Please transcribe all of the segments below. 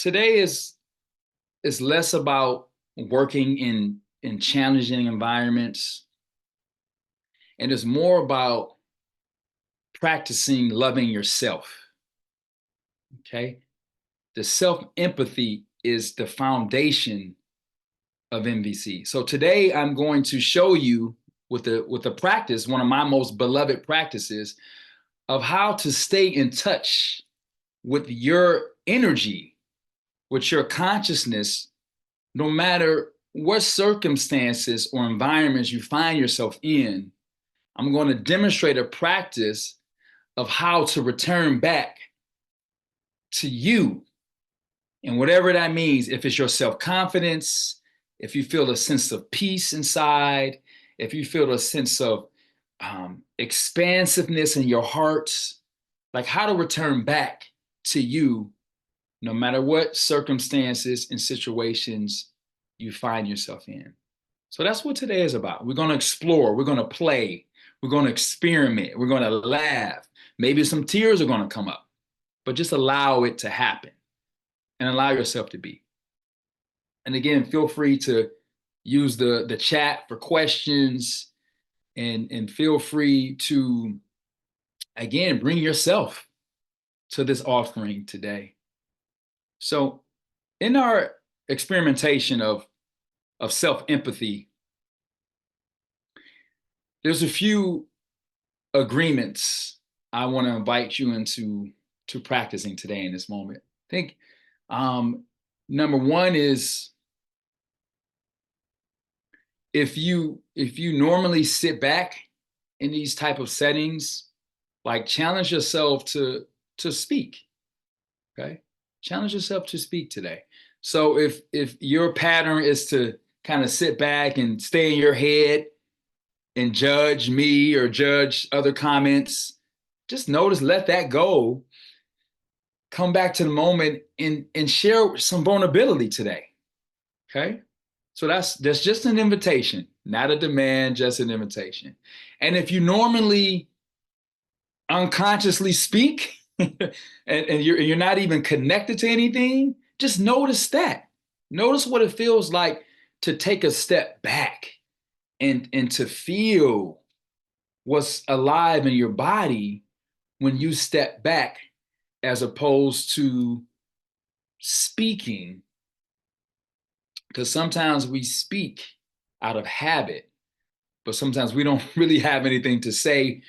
today is less about working in challenging environments, and it's more about practicing loving yourself. Okay, the self-empathy is the foundation of NVC. So today I'm going to show you with the practice, one of my most beloved practices, of how to stay in touch with your energy, with your consciousness, no matter what circumstances or environments you find yourself in. I'm going to demonstrate a practice of how to return back to you. And whatever that means, if it's your self-confidence, if you feel a sense of peace inside, if you feel a sense of expansiveness in your heart, like how to return back to you, no matter what circumstances and situations you find yourself in. So that's what today is about. We're going to explore, we're going to play, we're going to experiment, we're going to laugh. Maybe some tears are going to come up, but just allow it to happen and allow yourself to be. And again, feel free to use the chat for questions, and feel free to, again, bring yourself to this offering today. So in our experimentation of self-empathy, there's a few agreements I want to invite you into practicing today in this moment. I think number one is, if you normally sit back in these type of settings, like challenge yourself to speak. Okay, challenge yourself to speak today. So if your pattern is to kind of sit back and stay in your head and judge me or judge other comments, just notice, let that go. Come back to the moment and share some vulnerability today. Okay, so that's just an invitation, not a demand, just an invitation. And if you normally unconsciously speak and you're not even connected to anything, just notice that. Notice what it feels like to take a step back and to feel what's alive in your body when you step back, as opposed to speaking. Because sometimes we speak out of habit, but sometimes we don't really have anything to say.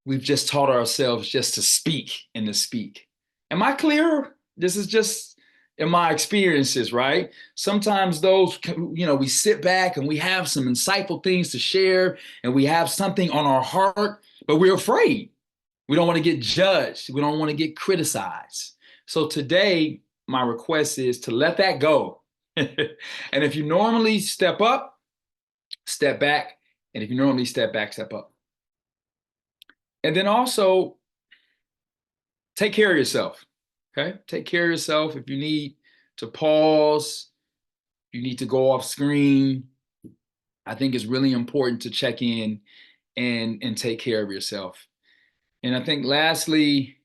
We've just taught ourselves just to speak and to speak. Am I clear? This is just in my experiences, right? Sometimes those, we sit back and we have some insightful things to share and we have something on our heart, but we're afraid. We don't want to get judged. We don't want to get criticized. So today, my request is to let that go. And if you normally step up, step back. And if you normally step back, step up. And then also take care of yourself. Okay? Take care of yourself. If you need to pause, you need to go off screen, I think it's really important to check in and take care of yourself. And I think lastly,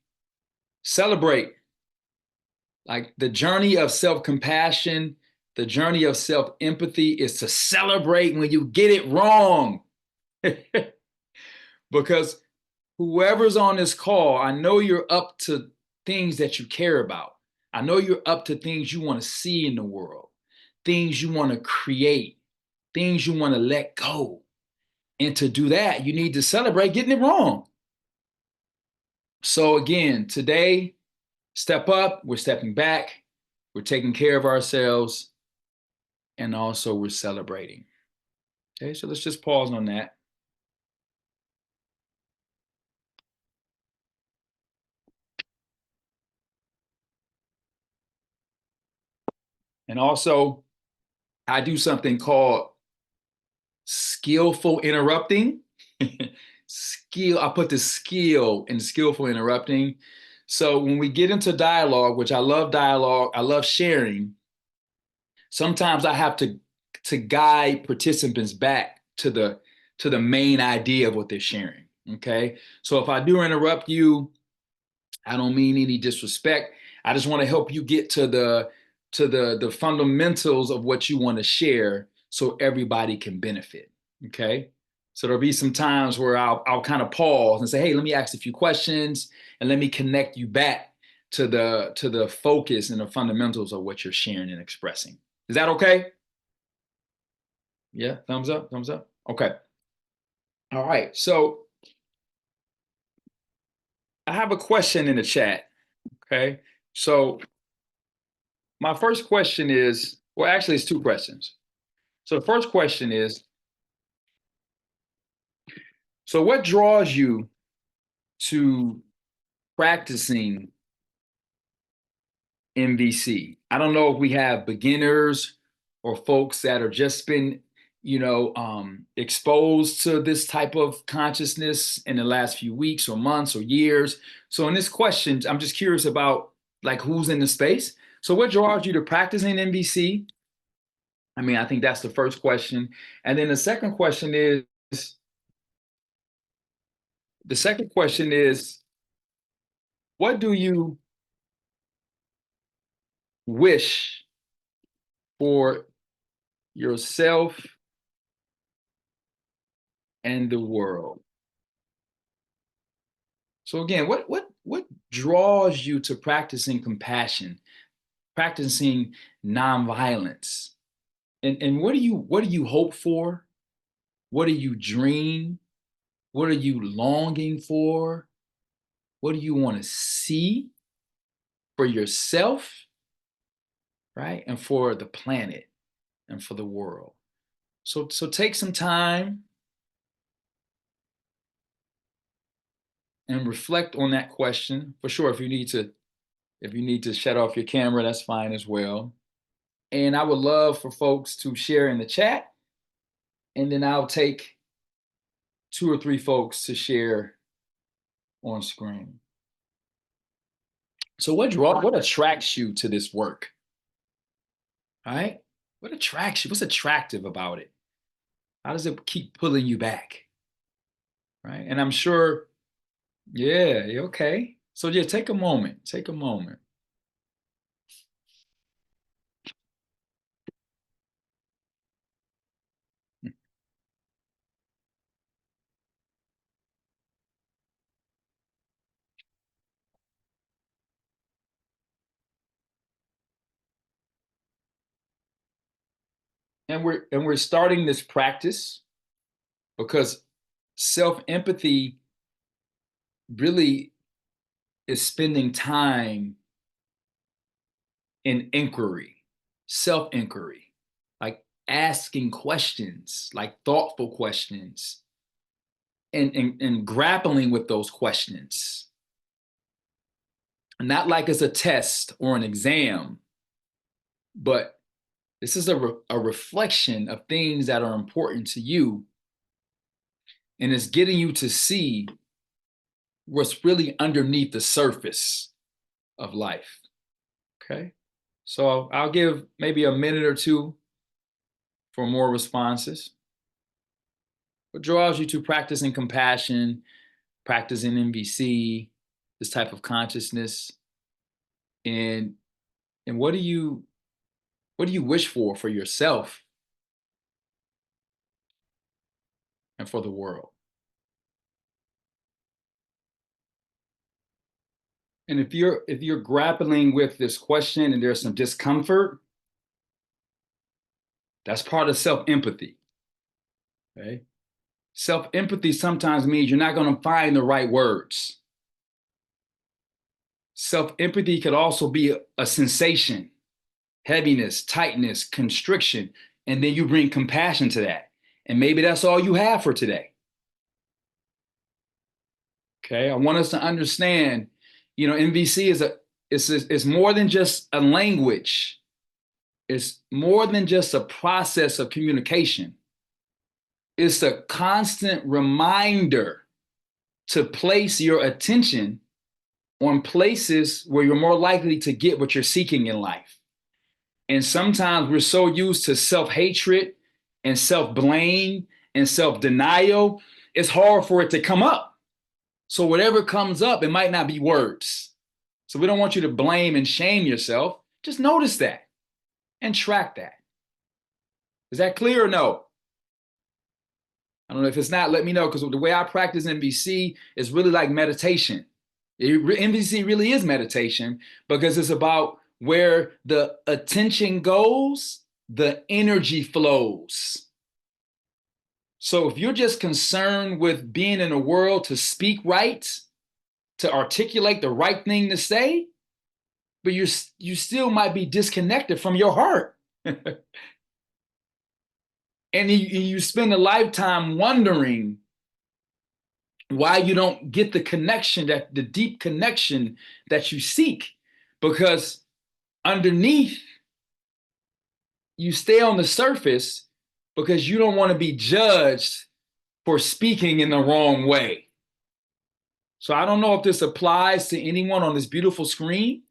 celebrate. Like the journey of self-compassion, the journey of self-empathy is to celebrate when you get it wrong. Because whoever's on this call, I know you're up to things that you care about. I know you're up to things you want to see in the world, things you want to create, things you want to let go. And to do that, you need to celebrate getting it wrong. So again, today, step up, we're stepping back, we're taking care of ourselves, and also we're celebrating. Okay, so let's just pause on that. And also, I do something called skillful interrupting. I put the skill in skillful interrupting. So when we get into dialogue, which I love dialogue, I love sharing, sometimes I have to guide participants back to the main idea of what they're sharing. Okay. So if I do interrupt you, I don't mean any disrespect. I just want to help you get to to the fundamentals of what you want to share so everybody can benefit. Okay. So there'll be some times where I'll kind of pause and say, hey, let me ask a few questions and let me connect you back to the focus and the fundamentals of what you're sharing and expressing. Is that okay? Yeah, thumbs up, thumbs up. Okay. All right. So I have a question in the chat. Okay. So my first question is, well, actually, it's two questions. So the first question is, so what draws you to practicing NVC? I don't know if we have beginners or folks that are just been, exposed to this type of consciousness in the last few weeks or months or years. So in this question, I'm just curious about like who's in the space. So what draws you to practicing NVC? I mean, I think that's the first question. And then the second question is, what do you wish for yourself and the world? So again, what draws you to practicing compassion, practicing nonviolence? And what do you hope for? What do you dream? What are you longing for? What do you want to see for yourself, right? And for the planet and for the world. So take some time and reflect on that question. For sure, if you need to shut off your camera, that's fine as well. And I would love for folks to share in the chat, and then I'll take 2 or 3 folks to share on screen. So what attracts you to this work? All right? What attracts you? What's attractive about it? How does it keep pulling you back? Right? And I'm sure, yeah, okay. So yeah, take a moment. Take a moment. And we're starting this practice because self-empathy really is spending time in inquiry, self-inquiry, like asking questions, like thoughtful questions, and grappling with those questions. Not like it's a test or an exam, but this is a reflection of things that are important to you. And it's getting you to see what's really underneath the surface of life. Okay. So I'll give maybe a minute or two for more responses. What draws you to practicing compassion, practicing NVC, this type of consciousness? And what do you wish for yourself and for the world? And if you're grappling with this question and there's some discomfort, that's part of self-empathy. Okay. Self-empathy sometimes means you're not going to find the right words. Self-empathy could also be a sensation, heaviness, tightness, constriction, and then you bring compassion to that. And maybe that's all you have for today. Okay. I want us to understand, NVC is more than just a language. It's more than just a process of communication. It's a constant reminder to place your attention on places where you're more likely to get what you're seeking in life. And sometimes we're so used to self-hatred and self-blame and self-denial, it's hard for it to come up. So whatever comes up, it might not be words. So we don't want you to blame and shame yourself. Just notice that. and track that. Is that clear or no? I don't know. If it's not, let me know, because the way I practice NVC is really like meditation. NVC really is meditation because it's about where the attention goes, the energy flows. So if you're just concerned with being in a world to speak right, to articulate the right thing to say, but you still might be disconnected from your heart. And you spend a lifetime wondering why you don't get the connection, that the deep connection that you seek, because underneath you stay on the surface because you don't want to be judged for speaking in the wrong way. So I don't know if this applies to anyone on this beautiful screen,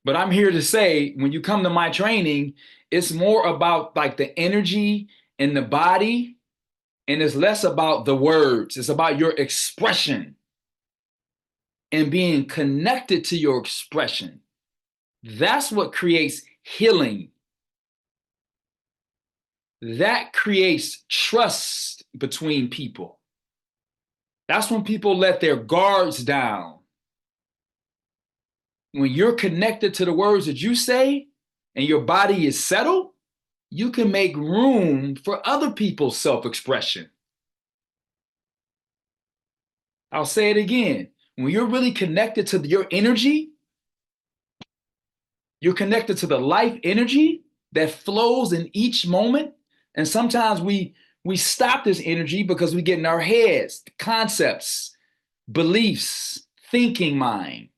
but I'm here to say, when you come to my training, it's more about like the energy and the body, and it's less about the words. It's about your expression and being connected to your expression. That's what creates healing. That creates trust between people. That's when people let their guards down. When you're connected to the words that you say and your body is settled, you can make room for other people's self-expression. I'll say it again. When you're really connected to your energy, you're connected to the life energy that flows in each moment. And sometimes we stop this energy because we get in our heads, concepts, beliefs, thinking mind.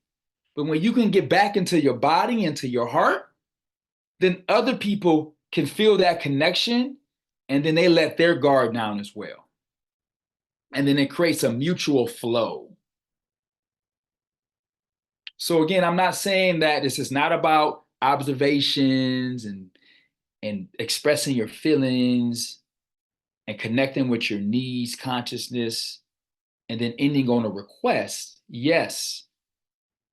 But when you can get back into your body, into your heart, then other people can feel that connection, and then they let their guard down as well. And then it creates a mutual flow. So again, I'm not saying that this is not about observations and expressing your feelings and connecting with your needs, consciousness, and then ending on a request. Yes.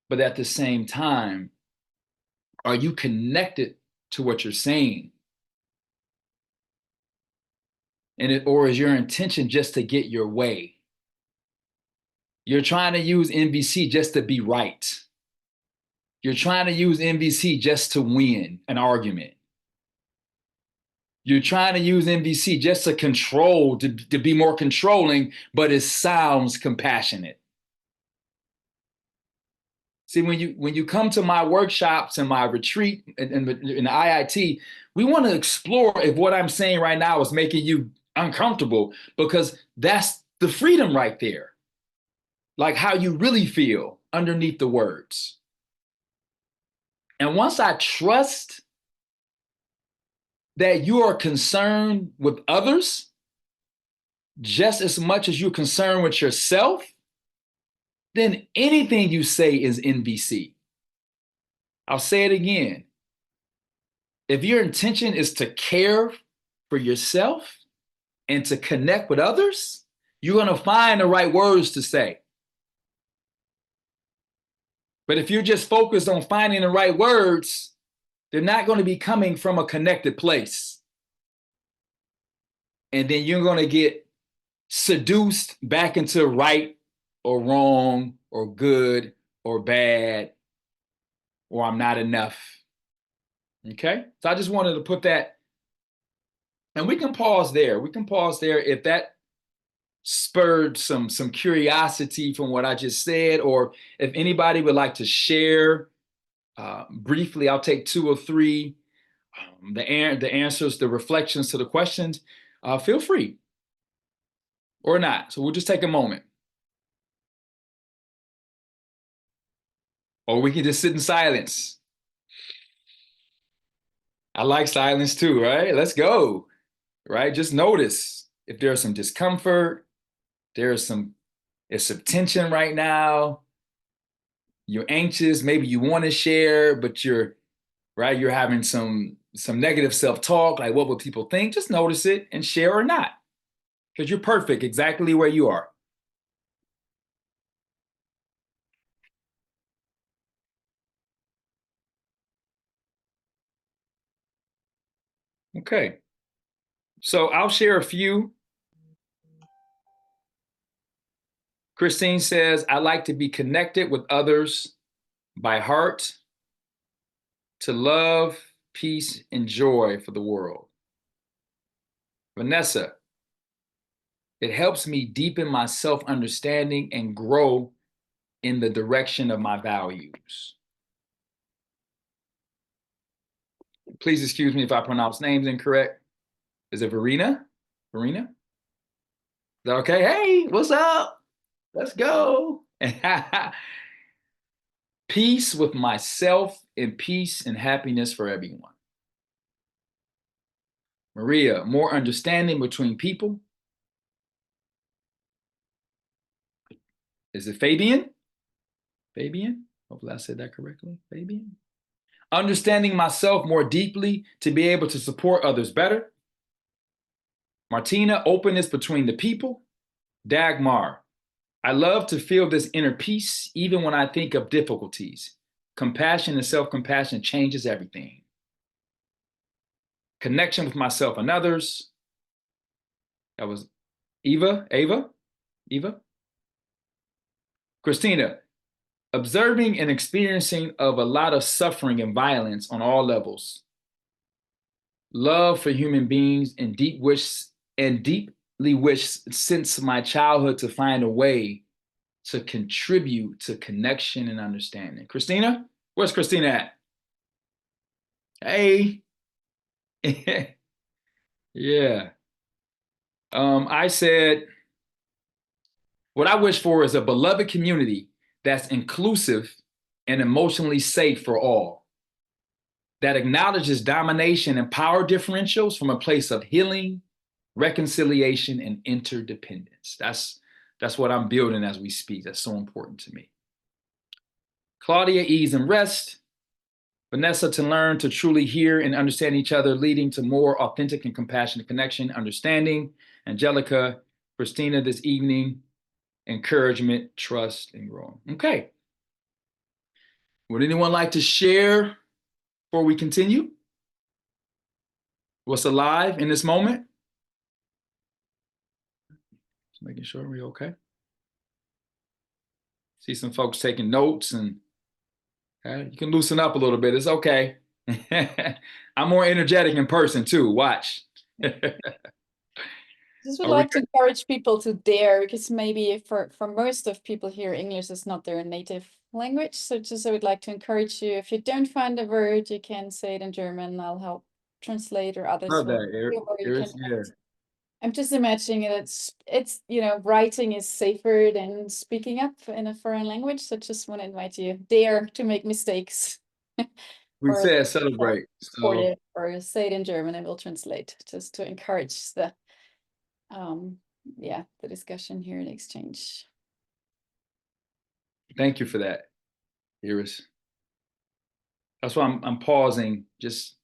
But at the same time, are you connected to what you're saying? Or is your intention just to get your way? You're trying to use NVC just to be right. You're trying to use NVC just to win an argument. You're trying to use NVC just to control, to be more controlling, but it sounds compassionate. See, when you come to my workshops and my retreat in the IIT, we want to explore if what I'm saying right now is making you uncomfortable, because that's the freedom right there. Like how you really feel underneath the words. And once I trust that you are concerned with others just as much as you're concerned with yourself, then anything you say is NVC. I'll say it again. If your intention is to care for yourself and to connect with others, you're going to find the right words to say. But if you're just focused on finding the right words, they're not going to be coming from a connected place. And then you're going to get seduced back into right or wrong or good or bad, or I'm not enough. Okay? So I just wanted to put that, and we can pause there. We can pause there if that spurred some curiosity from what I just said, or if anybody would like to share briefly. I'll take 2 or 3 the answers, the reflections to the questions. Feel free, or not. So we'll just take a moment, or we can just sit in silence. I like silence too, right? Let's go, right? Just notice if there's some discomfort, there's some tension right now. You're anxious, maybe you want to share, but you're having some negative self-talk, like what would people think? Just notice it and share or not, because you're perfect exactly where you are. Okay. So I'll share a few. Christine says, I like to be connected with others by heart, to love, peace, and joy for the world. Vanessa, it helps me deepen my self-understanding and grow in the direction of my values. Please excuse me if I pronounce names incorrect. Is it Verena? Verena? Is that okay? Hey, what's up? Let's go. Peace with myself and peace and happiness for everyone. Maria, more understanding between people. Is it Fabian? Fabian? Hopefully I said that correctly. Fabian? Understanding myself more deeply to be able to support others better. Martina, openness between the people. Dagmar, I love to feel this inner peace even when I think of difficulties. Compassion and self-compassion changes everything. Connection with myself and others. That was Eva. Christina, observing and experiencing of a lot of suffering and violence on all levels. Love for human beings and deeply wish since my childhood to find a way to contribute to connection and understanding. Christina, where's Christina at? Hey. Yeah. I said, what I wish for is a beloved community that's inclusive and emotionally safe for all, that acknowledges domination and power differentials from a place of healing, reconciliation, and interdependence. That's what I'm building as we speak. That's so important to me. Claudia, ease and rest. Vanessa, to learn to truly hear and understand each other, leading to more authentic and compassionate connection, understanding. Angelica, Christina, this evening, encouragement, trust, and growing. Okay. Would anyone like to share before we continue? What's alive in this moment? Just making sure we're okay. See some folks taking notes, and you can loosen up a little bit. It's okay. I'm more energetic in person too. Watch. Just would like to encourage people to dare, because maybe for most of people here, English is not their native language. So just I would like to encourage you, if you don't find a word, you can say it in German. I'll help translate, or others. Love that. Yeah. I'm just imagining it's writing is safer than speaking up in a foreign language. So just want to invite you, dare to make mistakes. We said celebrate. So, or say it in German, and we'll translate, just to encourage the the discussion here and exchange. Thank you for that, Iris. That's why I'm pausing, just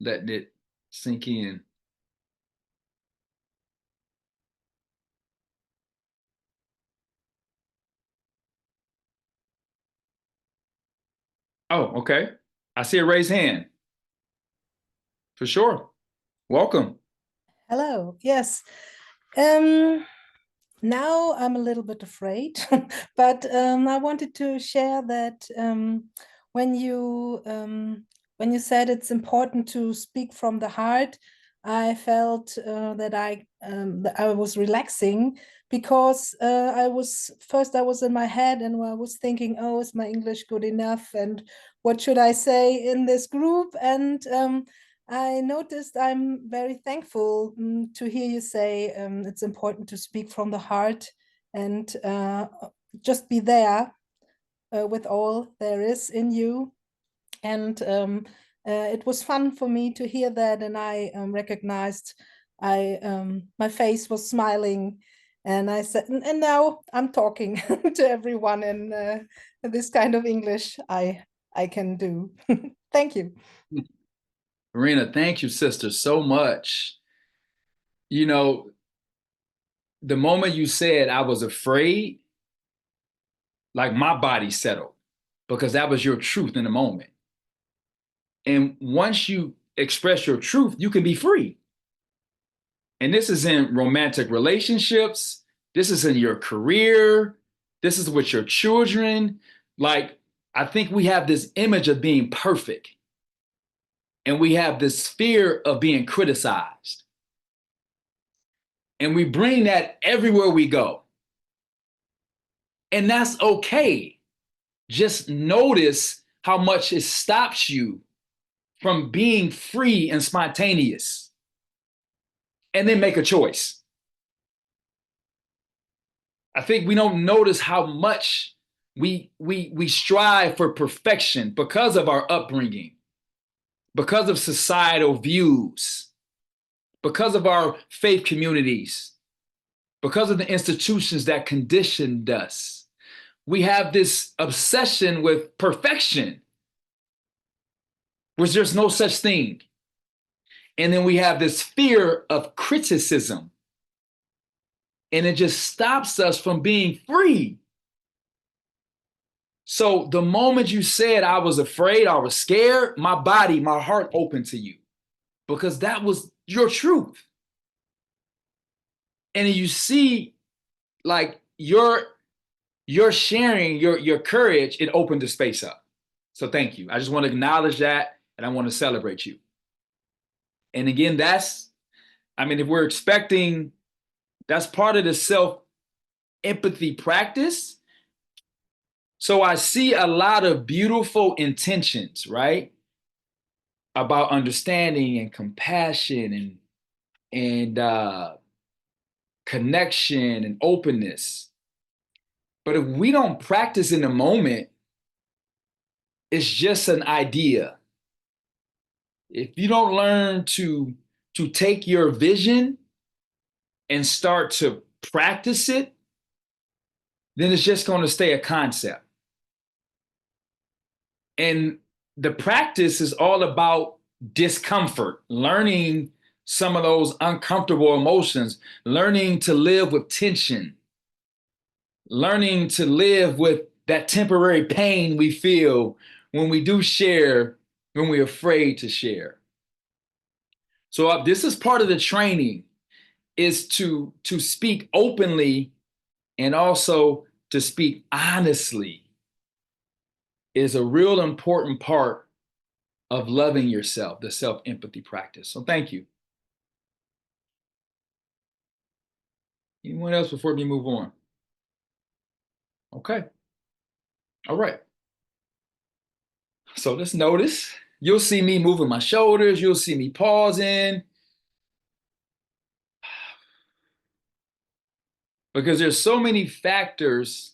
letting it sink in. Oh, okay. I see a raised hand. For sure. Welcome. Hello. Yes. Now I'm a little bit afraid, but I wanted to share that when you said it's important to speak from the heart, I felt that I was relaxing, because I was in my head and I was thinking, oh, is my English good enough? And what should I say in this group? And I noticed I'm very thankful to hear you say it's important to speak from the heart and just be there with all there is in you. And it was fun for me to hear that, and I recognized my face was smiling, and I said, and now I'm talking to everyone in this kind of English I can do. Thank you. Marina, thank you, sister, so much. You know, the moment you said I was afraid, like my body settled, because that was your truth in the moment. And once you express your truth, you can be free. And this is in romantic relationships. This is in your career. This is with your children. Like, I think we have this image of being perfect. And we have this fear of being criticized. And we bring that everywhere we go. And that's okay. Just notice how much it stops you from being free and spontaneous. And then make a choice. I think we don't notice how much we strive for perfection because of our upbringing, because of societal views, because of our faith communities, because of the institutions that conditioned us. We have this obsession with perfection, where there's no such thing. And then we have this fear of criticism. And it just stops us from being free. So the moment you said I was afraid, I was scared, my body, my heart opened to you, because that was your truth. And you see, like, your sharing, your courage, it opened the space up. So thank you. I just want to acknowledge that, and I want to celebrate you. And again, if we're expecting, that's part of the self-empathy practice. So I see a lot of beautiful intentions, right? About understanding and compassion and connection and openness. But if we don't practice in the moment, it's just an idea. If you don't learn to take your vision and start to practice it, then it's just going to stay a concept. And the practice is all about discomfort, learning some of those uncomfortable emotions, learning to live with tension, learning to live with that temporary pain we feel when we do share, when we're afraid to share. So this is part of the training, is to speak openly and also to speak honestly is a real important part of loving yourself, the self-empathy practice. So thank you. Anyone else before we move on? Okay. All right. So let's notice. You'll see me moving my shoulders. You'll see me pausing. Because there's so many factors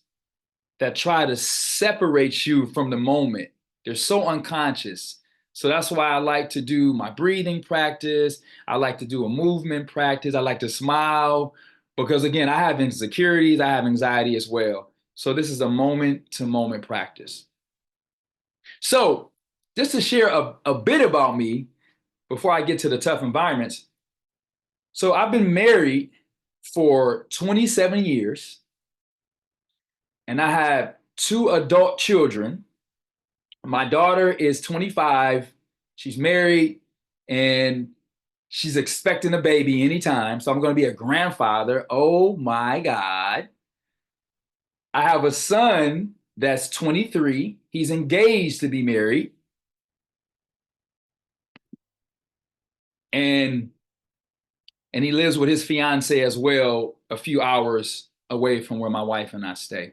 that try to separate you from the moment. They're so unconscious. So that's why I like to do my breathing practice. I like to do a movement practice. I like to smile because, again, I have insecurities. I have anxiety as well. So this is a moment-to-moment practice. So just to share a bit about me before I get to the tough environments. So I've been married for 27 years. And I have 2 adult children. My daughter is 25. She's married and she's expecting a baby anytime. So I'm going to be a grandfather. Oh my God. I have a son that's 23. He's engaged to be married. And he lives with his fiance as well, a few hours away from where my wife and I stay.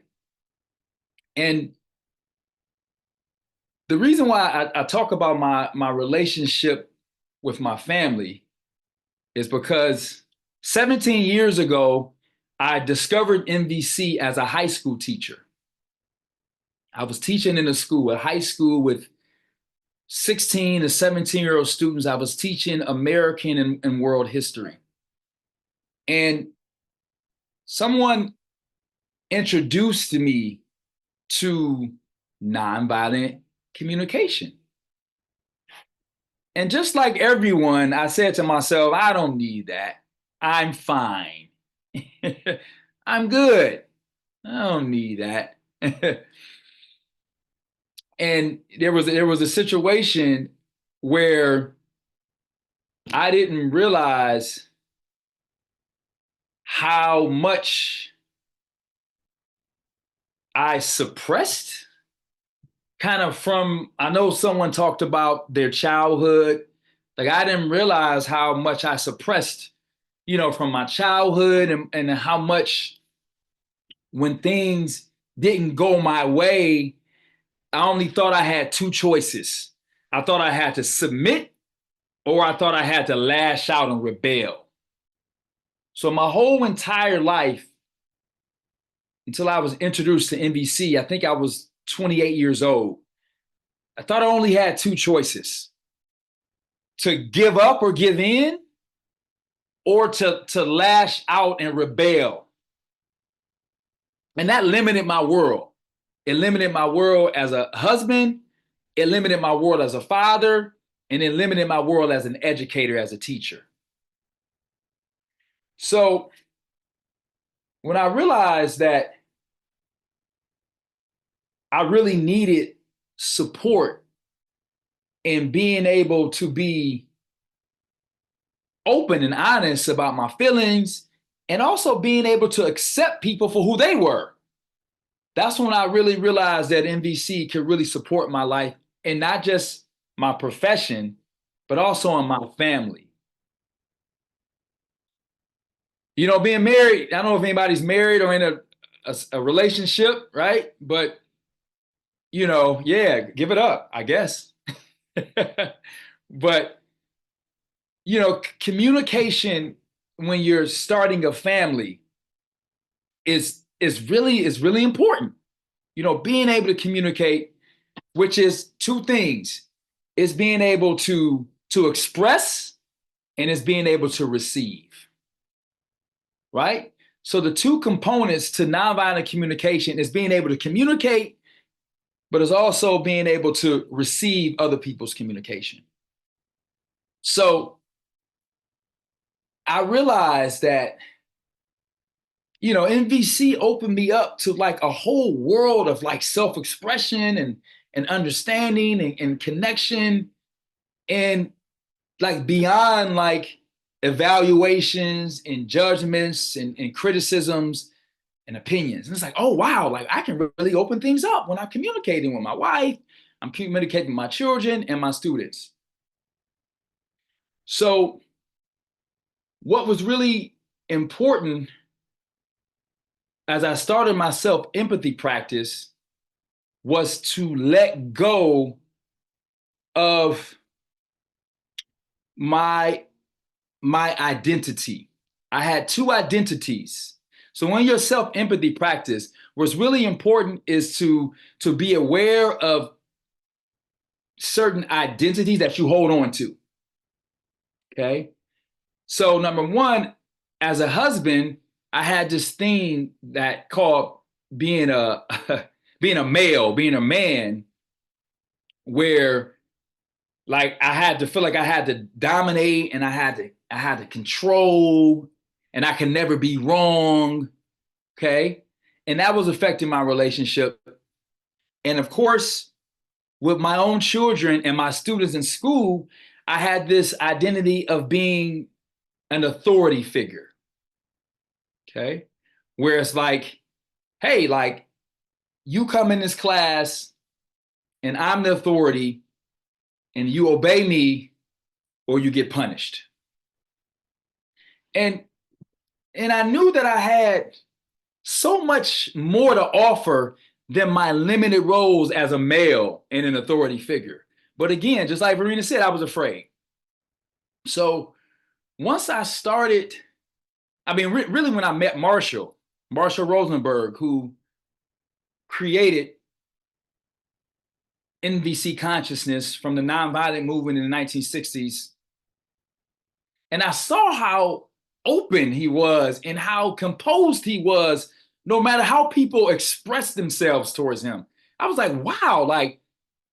And the reason why I talk about my relationship with my family is because 17 years ago, I discovered NVC as a high school teacher. I was teaching in a high school with 16 to 17-year-old students. I was teaching American and world history. And someone introduced me to nonviolent communication. And just like everyone, I said to myself, I don't need that. I'm fine. I'm good. I don't need that. And there was a situation where I didn't realize how much I suppressed kind of from, I know someone talked about their childhood. Like I didn't realize how much I suppressed, from my childhood and how much when things didn't go my way, I only thought I had two choices. I thought I had to submit or I thought I had to lash out and rebel. So my whole entire life, until I was introduced to NVC, I think I was 28 years old. I thought I only had two choices: to give up or give in, or to lash out and rebel. And that limited my world. It limited my world as a husband, it limited my world as a father, and it limited my world as an educator, as a teacher. So when I realized that I really needed support in being able to be open and honest about my feelings and also being able to accept people for who they were, that's when I really realized that NVC could really support my life, and not just my profession, but also in my family. Being married, I don't know if anybody's married or in a relationship, right? But, yeah, give it up, I guess. But, communication when you're starting a family is really important. Being able to communicate, which is two things, is being able to express and is being able to receive, right? So the two components to nonviolent communication is being able to communicate, but is also being able to receive other people's communication. So I realized that, NVC opened me up to like a whole world of like self-expression and understanding and connection, and like beyond like evaluations and judgments and criticisms and opinions. And it's like, oh, wow, like I can really open things up when I'm communicating with my wife, I'm communicating with my children and my students. So what was really important as I started my self-empathy practice was to let go of my identity. I had two identities. So when your self-empathy practice, what's really important is to be aware of certain identities that you hold on to. Okay. So number one, as a husband, I had this thing that called being a being a male, being a man, where like I had to feel like I had to dominate and I had to control, and I can never be wrong. Okay. And that was affecting my relationship. And of course, with my own children and my students in school, I had this identity of being an authority figure. Okay. Where it's like, hey, like you come in this class and I'm the authority and you obey me or you get punished. And I knew that I had so much more to offer than my limited roles as a male and an authority figure. But again, just like Verena said, I was afraid. So once I started, really when I met Marshall Rosenberg, who created NVC consciousness from the nonviolent movement in the 1960s, and I saw how open he was and how composed he was, no matter how people expressed themselves towards him. I was like, wow, like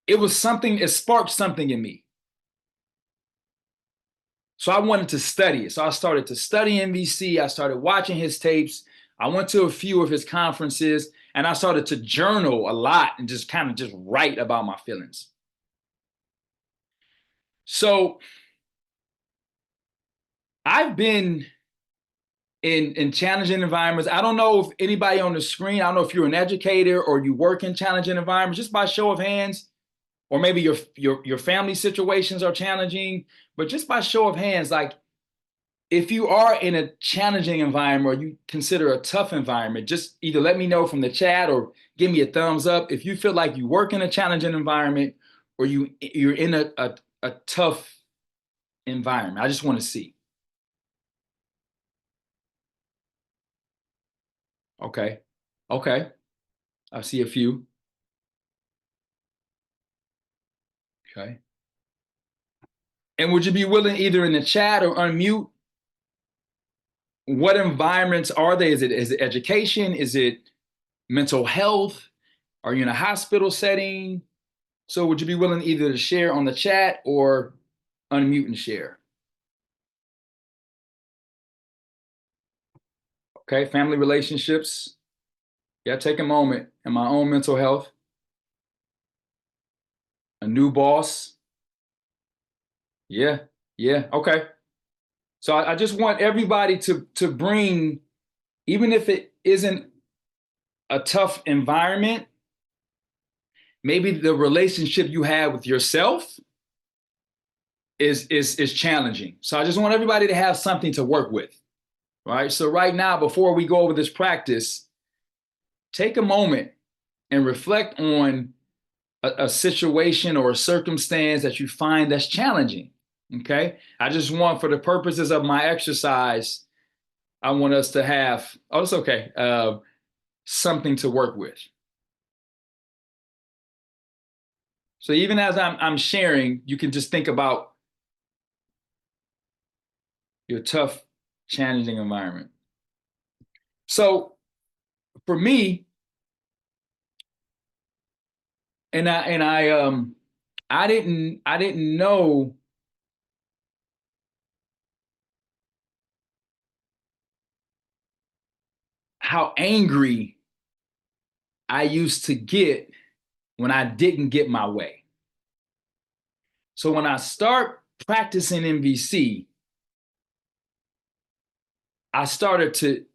it sparked something in me. So I wanted to study it. So I started to study NVC. I started watching his tapes. I went to a few of his conferences, and I started to journal a lot and just write about my feelings. So I've been in challenging environments. I don't know if anybody on the screen, I don't know if you're an educator or you work in challenging environments, just by show of hands, or maybe your family situations are challenging, but just by show of hands, like if you are in a challenging environment or you consider a tough environment, just either let me know from the chat or give me a thumbs up if you feel like you work in a challenging environment or you're in a tough environment. I just want to see. Okay. Okay. I see a few. Okay. And would you be willing either in the chat or unmute? What environments are they? Is it education? Is it mental health? Are you in a hospital setting? So would you be willing either to share on the chat or unmute and share? Okay, family relationships. Yeah, take a moment. And my own mental health. A new boss. Yeah, yeah, okay. So I just want everybody to bring, even if it isn't a tough environment, maybe the relationship you have with yourself is challenging. So I just want everybody to have something to work with, right? So right now, before we go over this practice, take a moment and reflect on a situation or a circumstance that you find that's challenging, okay? I just want, for the purposes of my exercise, I want us to have, oh, it's okay, something to work with. So even as I'm sharing, you can just think about your tough, challenging environment. So for me, I didn't know how angry I used to get when I didn't get my way. So when I start practicing NVC, I started to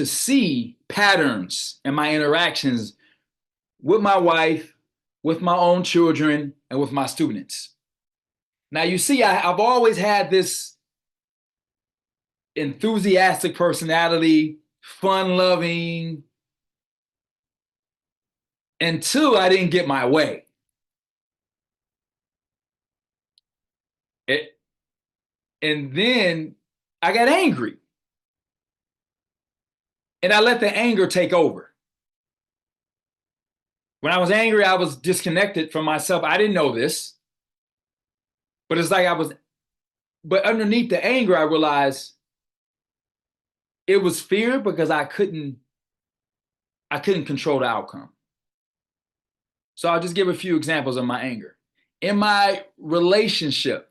see patterns in my interactions with my wife, with my own children, and with my students. Now, you see, I've always had this enthusiastic personality, fun-loving, until I didn't get my way. And then I got angry. And I let the anger take over. When I was angry, I was disconnected from myself. I didn't know this. But it's like but underneath the anger, I realized it was fear because I couldn't control the outcome. So I'll just give a few examples of my anger. In my relationship,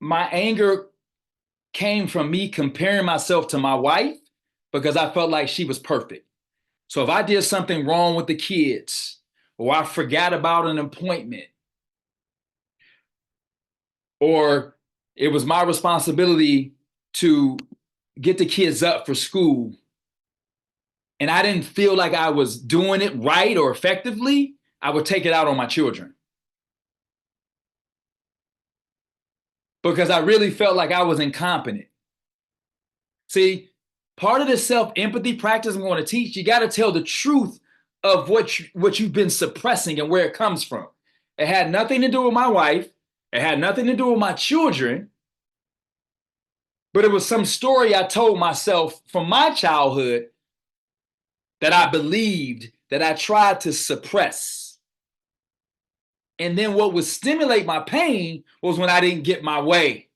my anger came from me comparing myself to my wife because I felt like she was perfect. So if I did something wrong with the kids, or I forgot about an appointment, or it was my responsibility to get the kids up for school, and I didn't feel like I was doing it right or effectively, I would take it out on my children. Because I really felt like I was incompetent. See, part of the self-empathy practice I'm going to teach, you got to tell the truth of what you've been suppressing and where it comes from. It had nothing to do with my wife. It had nothing to do with my children. But it was some story I told myself from my childhood that I believed, that I tried to suppress. And then what would stimulate my pain was when I didn't get my way.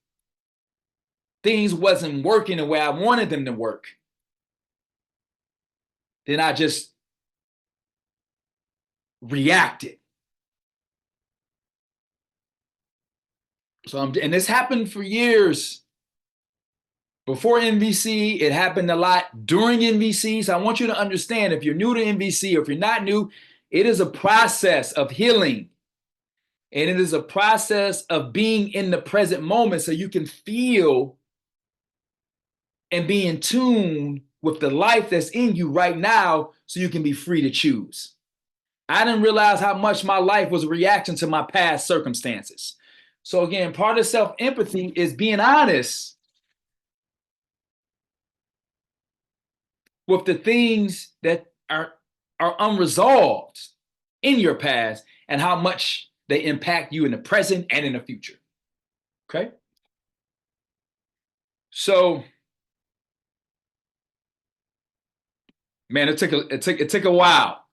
Things wasn't working the way I wanted them to work. Then I just reacted. So and this happened for years. Before NVC, it happened a lot during NVC. So I want you to understand, if you're new to NVC or if you're not new, it is a process of healing. And it is a process of being in the present moment so you can feel and be in tune with the life that's in you right now so you can be free to choose. I didn't realize how much my life was a reaction to my past circumstances. So again, part of self-empathy is being honest with the things that are unresolved in your past and how much they impact you in the present and in the future. Okay? So, man, it took a while.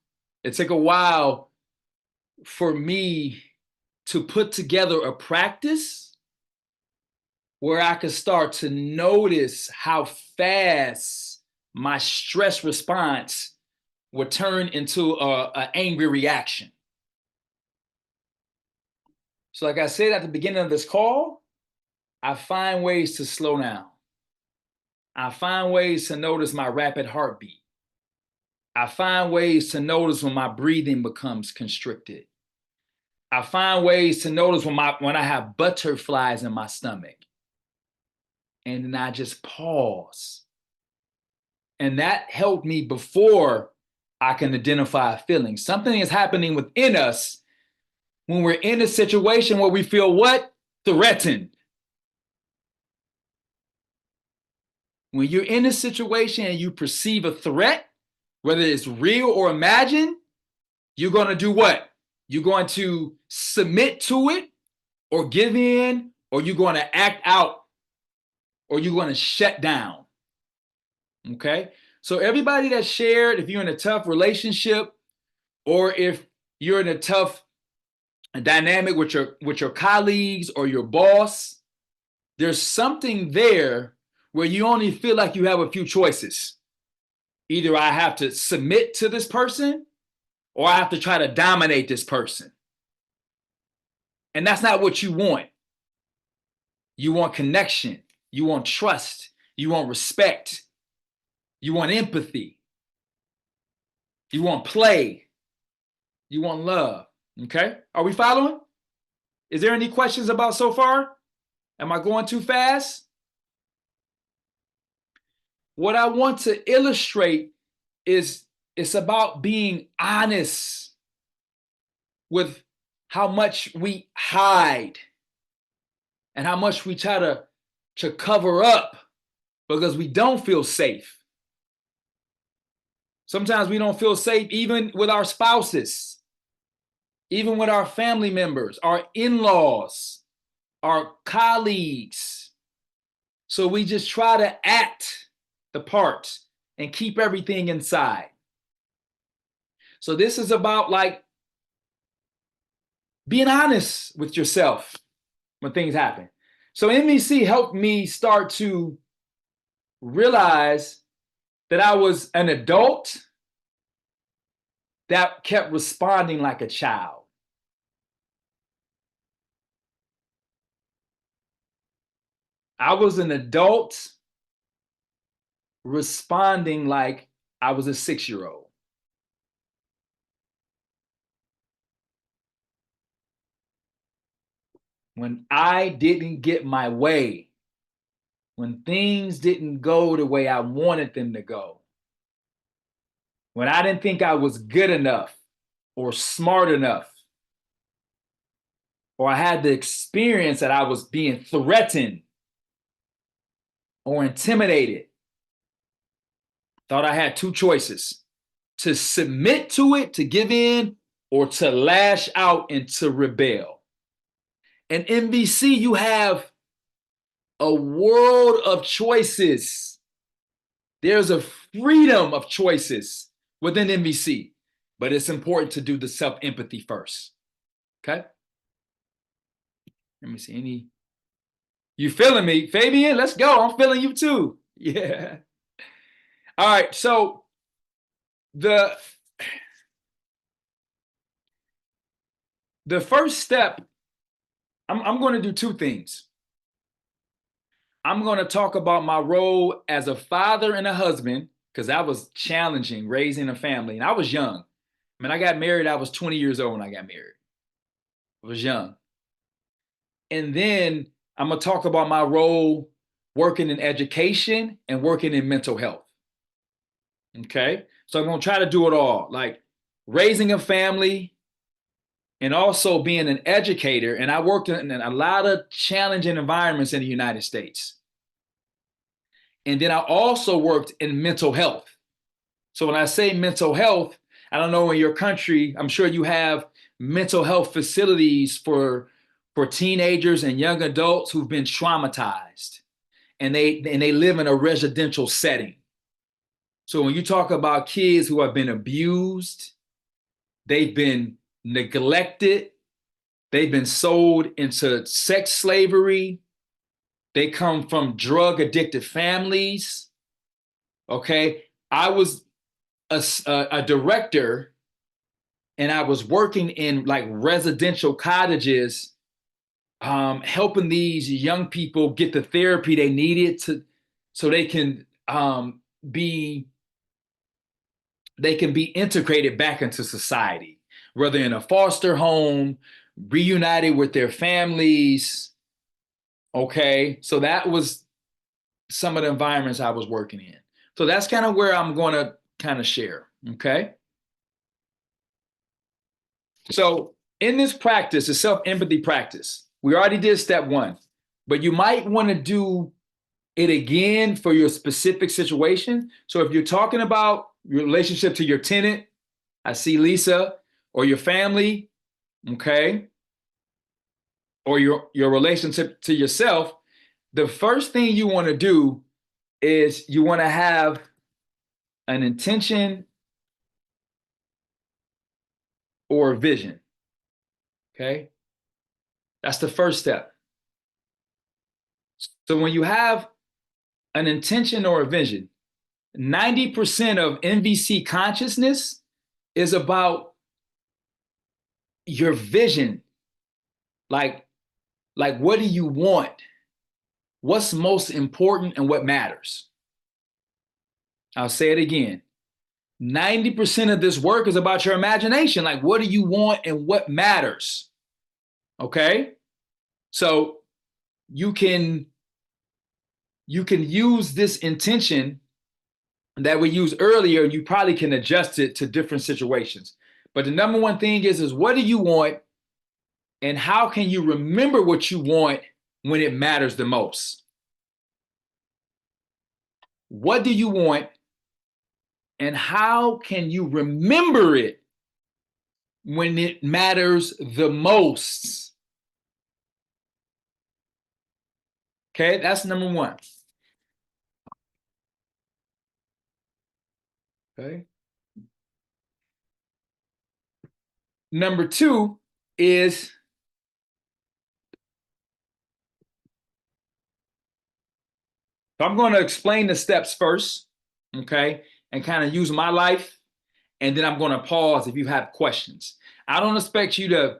It took a while for me to put together a practice where I could start to notice how fast my stress response would turn into an angry reaction. So like I said at the beginning of this call, I find ways to slow down. I find ways to notice my rapid heartbeat. I find ways to notice when my breathing becomes constricted. I find ways to notice when I have butterflies in my stomach. And then I just pause. And that helped me before I can identify a feeling. Something is happening within us when we're in a situation where we feel what? Threatened. When you're in a situation and you perceive a threat, whether it's real or imagined, you're going to do what? You're going to submit to it or give in, or you're going to act out, or you're going to shut down. Okay? So everybody that shared, if you're in a tough relationship, or if you're in a tough dynamic with your colleagues or your boss, there's something there where you only feel like you have a few choices. Either I have to submit to this person or I have to try to dominate this person. And that's not what you want. You want connection. You want trust. You want respect. You want empathy. You want play. You want love. Okay? Are we following? Is there any questions about so far? Am I going too fast? What I want to illustrate is it's about being honest with how much we hide and how much we try to cover up because we don't feel safe. Sometimes we don't feel safe even with our spouses, even with our family members, our in-laws, our colleagues. So we just try to act the part and keep everything inside. So this is about like being honest with yourself when things happen. So NVC helped me start to realize that I was an adult that kept responding like a child. I was an adult responding like I was a 6-year-old. When I didn't get my way, when things didn't go the way I wanted them to go, when I didn't think I was good enough or smart enough, or I had the experience that I was being threatened or intimidated, thought I had two choices: to submit to it, to give in, or to lash out and to rebel. In NVC, you have a world of choices. There's a freedom of choices within NVC, but it's important to do the self-empathy first. Okay? Let me see any. You feeling me, Fabian? Let's go. I'm feeling you too. Yeah. All right. So the first step, I'm going to do two things. I'm going to talk about my role as a father and a husband, because that was challenging, raising a family. And I was young. I mean, I got married. I was 20 years old when I got married. I was young. And then I'm going to talk about my role working in education and working in mental health. Okay. So I'm going to try to do it all, like raising a family and also being an educator. And I worked in a lot of challenging environments in the United States. And then I also worked in mental health. So when I say mental health, I don't know in your country, I'm sure you have mental health facilities for teenagers and young adults who've been traumatized and they live in a residential setting. So when you talk about kids who have been abused, they've been neglected, they've been sold into sex slavery, they come from drug addicted families. Okay. I was a director and I was working in like residential cottages, helping these young people get the therapy they needed so they can be integrated back into society, whether in a foster home, reunited with their families. Okay, so that was some of the environments I was working in. So that's kind of where I'm going to kind of share. Okay. So in this practice, the self-empathy practice, we already did step 1, but you might want to do it again for your specific situation. So if you're talking about your relationship to your tenant, I see Lisa, or your family, okay, or your relationship to yourself, the first thing you want to do is you want to have an intention or a vision. Okay. That's the first step. So when you have an intention or a vision, 90% of NVC consciousness is about your vision. Like what do you want? What's most important and what matters? I'll say it again. 90% of this work is about your imagination. Like, what do you want and what matters? Okay. So you can use this intention that we used earlier. You probably can adjust it to different situations. But the number one thing is what do you want and how can you remember what you want when it matters the most? What do you want and how can you remember it when it matters the most? Okay, that's number 1. Okay. Number 2 is I'm going to explain the steps first, okay, and kind of use my life, and then I'm going to pause if you have questions. I don't expect you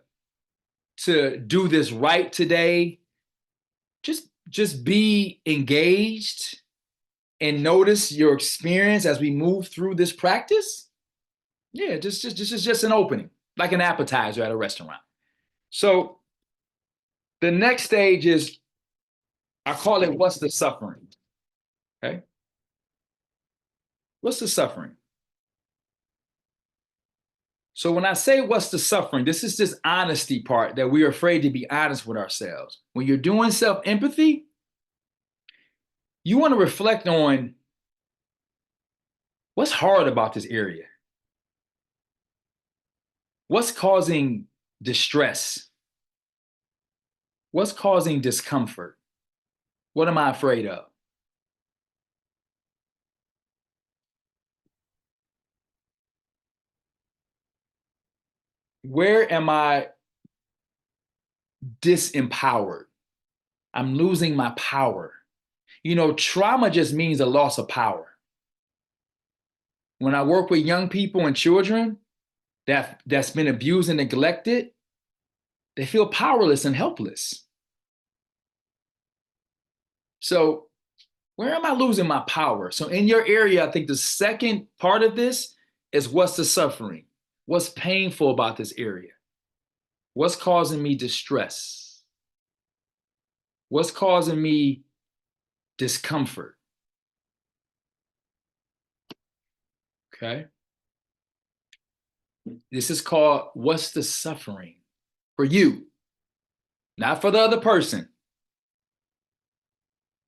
to do this right today. Just be engaged and notice your experience as we move through this practice. Yeah, just an opening, like an appetizer at a restaurant. So the next stage is, I call it, what's the suffering? Okay. What's the suffering? So when I say what's the suffering, this is this honesty part that we're afraid to be honest with ourselves. When you're doing self-empathy, you want to reflect on what's hard about this area. What's causing distress? What's causing discomfort? What am I afraid of? Where am I disempowered? I'm losing my power. You know, trauma just means a loss of power. When I work with young people and children that's been abused and neglected, they feel powerless and helpless. So where am I losing my power? So in your area, I think the second part of this is what's the suffering? What's painful about this area? What's causing me distress? What's causing me discomfort? Okay. This is called, what's the suffering for you, not for the other person.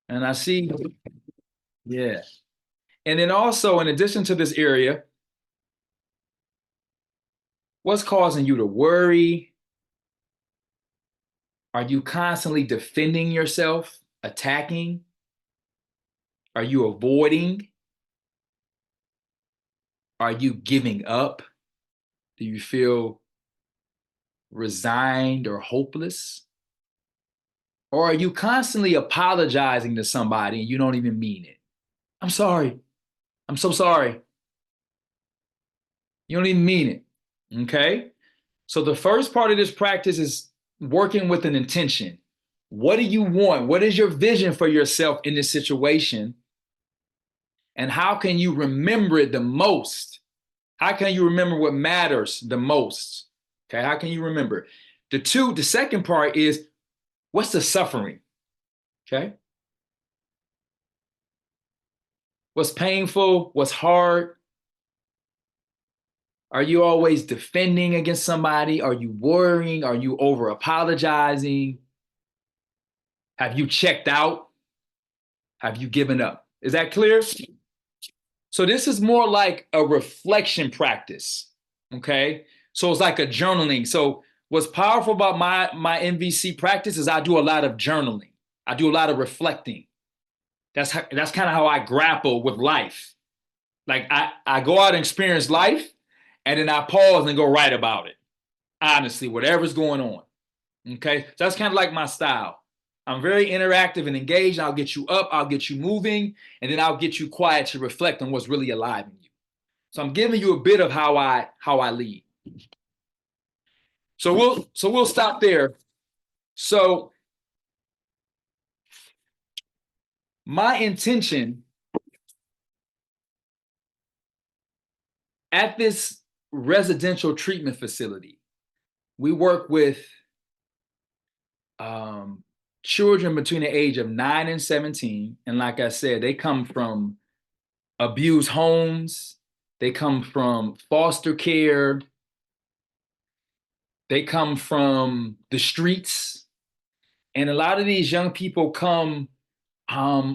And I see, yeah. And then also, in addition to this area, what's causing you to worry? Are you constantly defending yourself, attacking? Are you avoiding? Are you giving up? Do you feel resigned or hopeless? Or are you constantly apologizing to somebody and you don't even mean it? I'm sorry. I'm so sorry. You don't even mean it. Okay? So the first part of this practice is working with an intention. What do you want? What is your vision for yourself in this situation? And how can you remember it the most? How can you remember what matters the most? Okay, how can you remember? The second part is, what's the suffering? Okay. What's painful? What's hard? Are you always defending against somebody? Are you worrying? Are you over apologizing? Have you checked out? Have you given up? Is that clear? So this is more like a reflection practice, okay? So it's like a journaling. So what's powerful about my NVC practice is I do a lot of journaling. I do a lot of reflecting. That's kind of how I grapple with life. Like I go out and experience life, and then I pause and go write about it. Honestly, whatever's going on, okay? So that's kind of like my style. I'm very interactive and engaged. I'll get you up, I'll get you moving, and then I'll get you quiet to reflect on what's really alive in you. So I'm giving you a bit of how I lead. So we'll stop there. So my intention at this residential treatment facility, we work with children between the age of 9 and 17. And like I said, they come from abused homes. They come from foster care. They come from the streets. And a lot of these young people come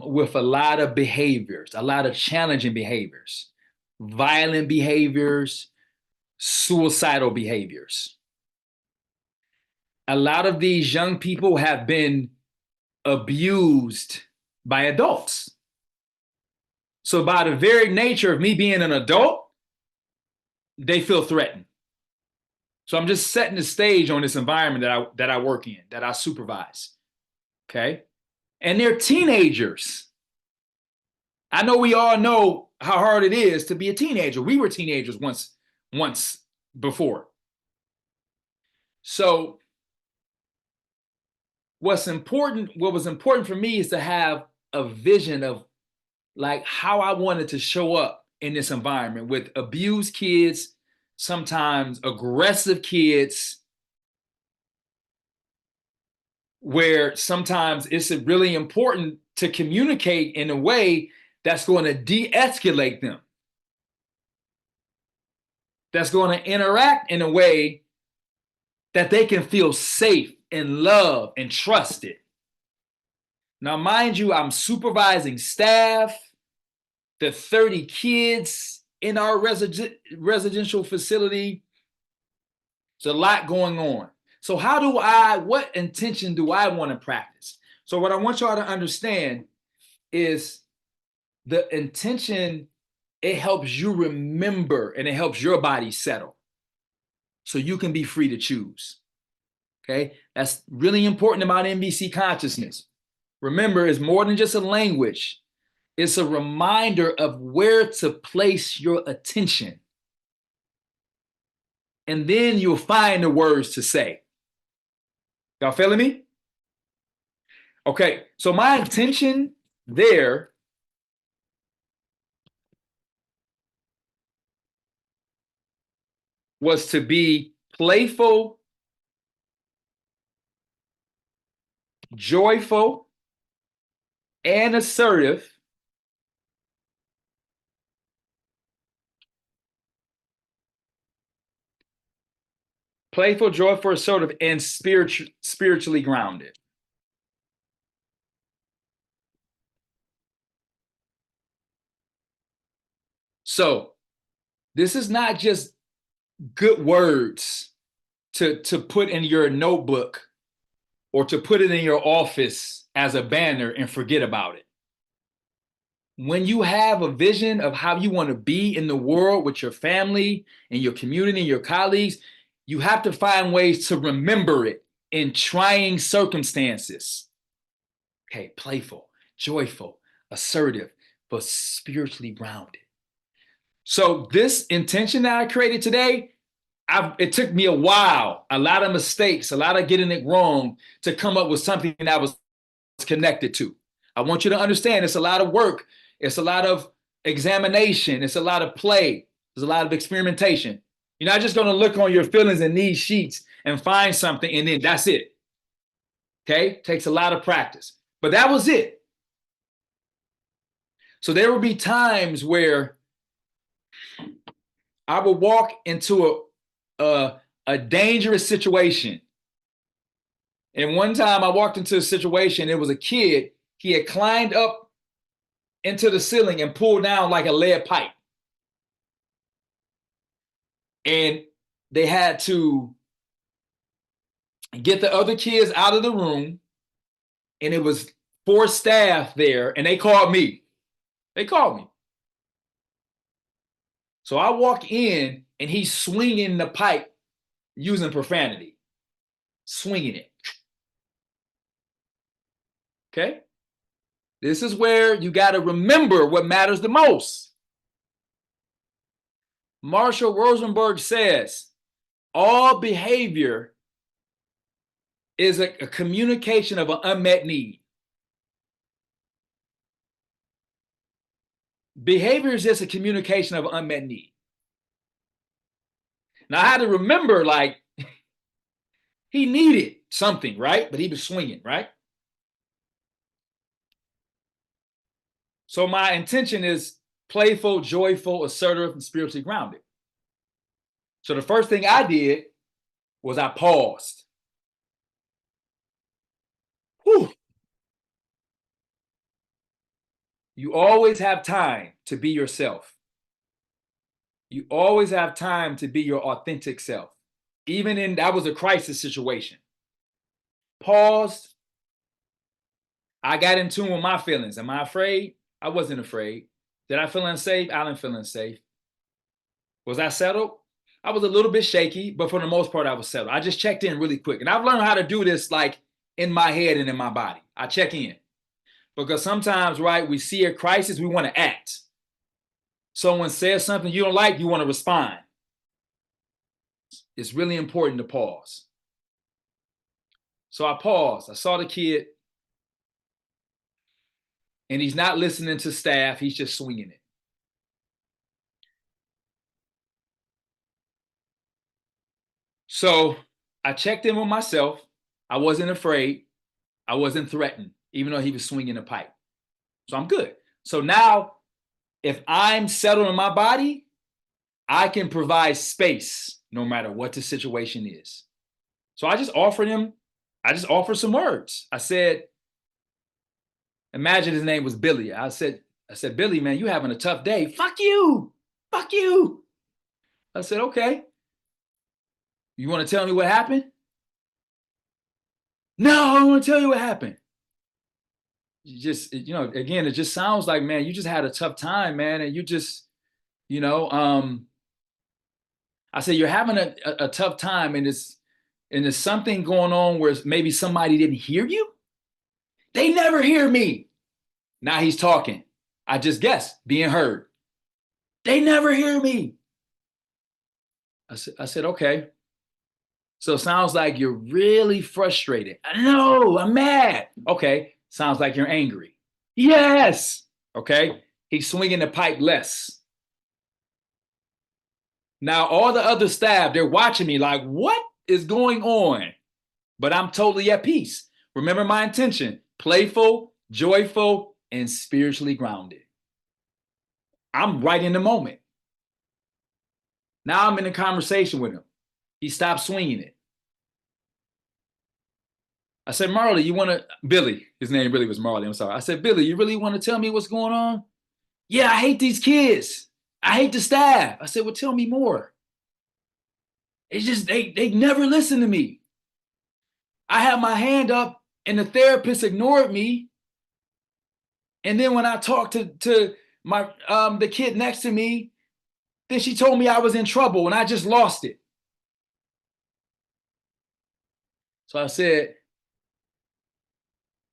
with a lot of behaviors, a lot of challenging behaviors, violent behaviors, suicidal behaviors. A lot of these young people have been abused by adults. So by the very nature of me being an adult, they feel threatened. So I'm just setting the stage on this environment that I work in, that I supervise. Okay. And they're teenagers. I know we all know how hard it is to be a teenager. We were teenagers once before. So what was important for me is to have a vision of like how I wanted to show up in this environment with abused kids, sometimes aggressive kids, where sometimes it's really important to communicate in a way that's going to de-escalate them, that's going to interact in a way that they can feel safe and loved and trusted. Now, mind you, I'm supervising staff, the 30 kids in our residential facility. There's a lot going on. So what intention do I want to practice? So what I want y'all to understand is the intention, it helps you remember and it helps your body settle so you can be free to choose. Okay, that's really important about NVC consciousness. Remember, it's more than just a language. It's a reminder of where to place your attention. And then you'll find the words to say. Y'all feeling me? Okay, so my intention there was to be playful joyful, and assertive. Playful, joyful, assertive, and spiritually grounded. So this is not just good words to put in your notebook or to put it in your office as a banner and forget about it. When you have a vision of how you want to be in the world with your family and your community and your colleagues, you have to find ways to remember it in trying circumstances. Okay, playful, joyful, assertive, but spiritually grounded. So this intention that I created today, it took me a while, a lot of mistakes, a lot of getting it wrong to come up with something that was connected to. I want you to understand it's a lot of work. It's a lot of examination. It's a lot of play. There's a lot of experimentation. You're not just going to look on your feelings in these sheets and find something and then that's it. Okay? Takes a lot of practice. But that was it. So there will be times where I would walk into a dangerous situation. And one time I walked into a situation, it was a kid, he had climbed up into the ceiling and pulled down like a lead pipe. And they had to get the other kids out of the room. And it was 4 staff there, and they called me. They called me. So I walk in, and he's swinging the pipe using profanity, swinging it. Okay? This is where you got to remember what matters the most. Marshall Rosenberg says, all behavior is a communication of an unmet need. Behavior is just a communication of an unmet need. Now, I had to remember, like, he needed something, right? But he was swinging, right? So my intention is playful, joyful, assertive, and spiritually grounded. So the first thing I did was I paused. Whew. You always have time to be yourself. You always have time to be your authentic self. Even in, that was a crisis situation. Paused. I got in tune with my feelings. Am I afraid? I wasn't afraid. Did I feel unsafe? I didn't feel unsafe. Was I settled? I was a little bit shaky, but for the most part, I was settled. I just checked in really quick. And I've learned how to do this like in my head and in my body. I check in. Because sometimes, right, we see a crisis, we want to act. Someone says something you don't like, you want to respond. It's really important to pause. So I paused. I saw the kid, and he's not listening to staff. He's just swinging it. So I checked in with myself. I wasn't afraid. I wasn't threatened, even though he was swinging a pipe. So I'm good. So now, if I'm settled in my body, I can provide space no matter what the situation is. So I just offered some words. I said, imagine his name was Billy. I said, Billy, man, you having a tough day. Fuck you. Fuck you. I said, okay. You want to tell me what happened? No, I don't want to tell you what happened. Again, it just sounds like, man, you just had a tough time, man. And you just, I said, you're having a tough time, and there's something going on where maybe somebody didn't hear you. They never hear me. Now he's talking. I just guessed, being heard. They never hear me. I said, okay. So it sounds like you're really frustrated. No, I'm mad. Okay. Sounds like you're angry. Yes. Okay. He's swinging the pipe less. Now, all the other staff, they're watching me like, what is going on? But I'm totally at peace. Remember my intention: playful, joyful, and spiritually grounded. I'm right in the moment. Now I'm in a conversation with him. He stopped swinging it. I said, Marley, you want to, Billy, his name really was Marley, I'm sorry. I said, Billy, you really want to tell me what's going on? Yeah, I hate these kids. I hate the staff. I said, well, tell me more. It's just, they never listen to me. I had my hand up and the therapist ignored me. And then when I talked to my the kid next to me, then she told me I was in trouble and I just lost it. So I said,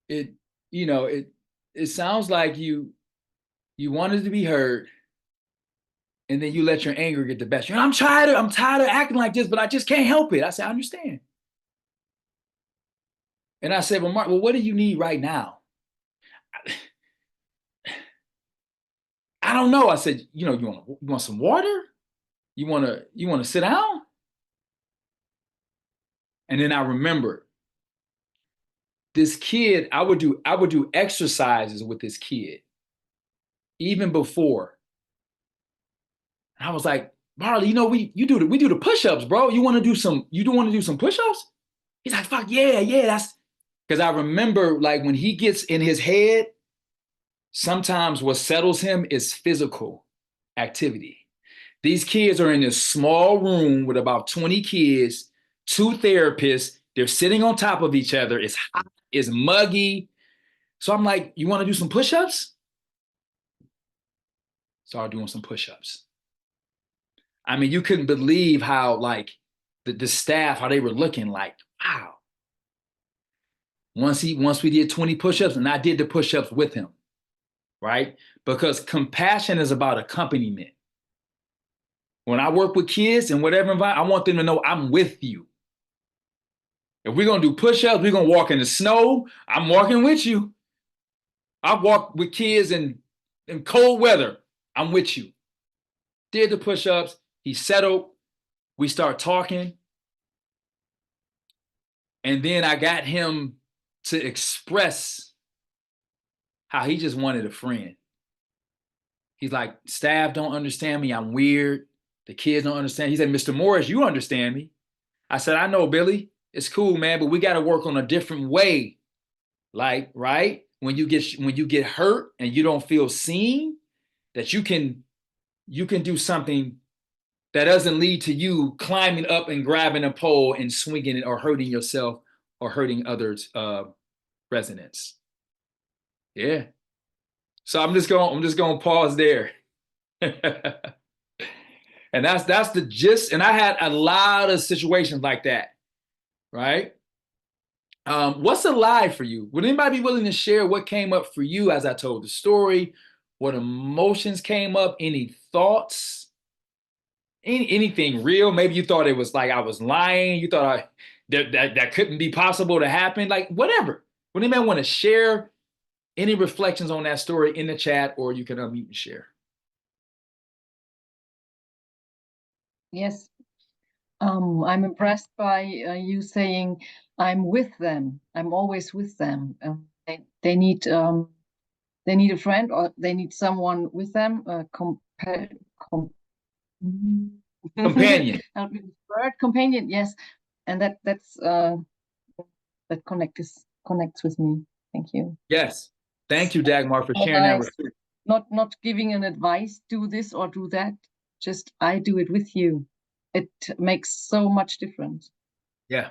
it sounds like you wanted to be heard, and then you let your anger get the best. I'm tired of acting like this, but I just can't help it. I said, I understand. And I said, well, Mark, what do you need right now? I don't know. I said, you want some water? You want to sit down? And then I remembered this kid. I would do exercises with this kid even before. And I was like, Marley, we do the push-ups, bro. You want to do some push-ups? He's like, fuck yeah, that's because I remember, like, when he gets in his head, sometimes what settles him is physical activity. These kids are in this small room with about 20 kids, 2 therapists. They're sitting on top of each other. It's hot, it's muggy. So I'm like, you want to do some push-ups? Started doing some push-ups. I mean, you couldn't believe how, like, the staff, how they were looking like, wow. Once we did 20 push-ups, and I did the push-ups with him, right? Because compassion is about accompaniment. When I work with kids in whatever environment, I want them to know I'm with you. If we're going to do push-ups, we're going to walk in the snow, I'm walking with you. I walk with kids in cold weather, I'm with you. Did the push-ups, he settled, we start talking. And then I got him to express how he just wanted a friend. He's like, staff don't understand me, I'm weird. The kids don't understand. He said, Mr. Morris, you understand me. I said, I know, Billy. It's cool, man, but we got to work on a different way. Like, right? When you get hurt and you don't feel seen, that you can do something that doesn't lead to you climbing up and grabbing a pole and swinging it or hurting yourself or hurting others' residents. Yeah. So I'm just going to pause there. And that's the gist. And I had a lot of situations like that, right? What's a lie for you? Would anybody be willing to share what came up for you as I told the story? What emotions came up? Any thoughts? Anything real? Maybe you thought it was like I was lying. You thought that couldn't be possible to happen. Like, whatever. Would anybody want to share any reflections on that story in the chat, or you can unmute and share? Yes. I'm impressed by you saying I'm with them. I'm always with them. They need a friend, or they need someone with them. Companion. Word companion. Yes, and that connects with me. Thank you. Yes. Thank you, Dagmar, for sharing that. Not giving an advice, do this or do that. Just I do it with you. It makes so much difference. Yeah.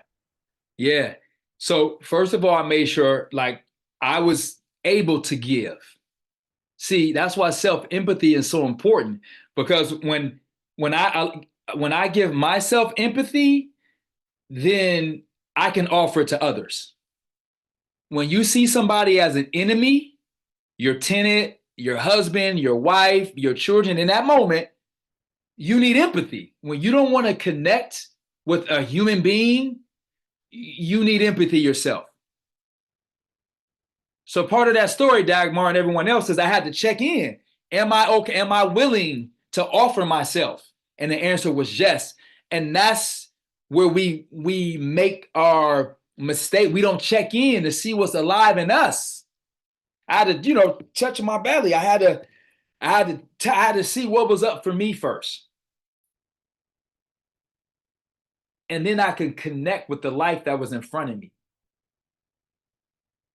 Yeah. So first of all, I made sure, like, I was able to give. See, that's why self-empathy is so important, because when I give myself empathy, then I can offer it to others. When you see somebody as an enemy, your tenant, your husband, your wife, your children, in that moment, you need empathy. When you don't want to connect with a human being, you need empathy yourself. So part of that story, Dagmar and everyone else, is I had to check in. Am I okay? Am I willing to offer myself? And the answer was yes. And that's where we make our mistake. We don't check in to see what's alive in us. I had to, touch my belly. I had to see what was up for me first. And then I could connect with the life that was in front of me.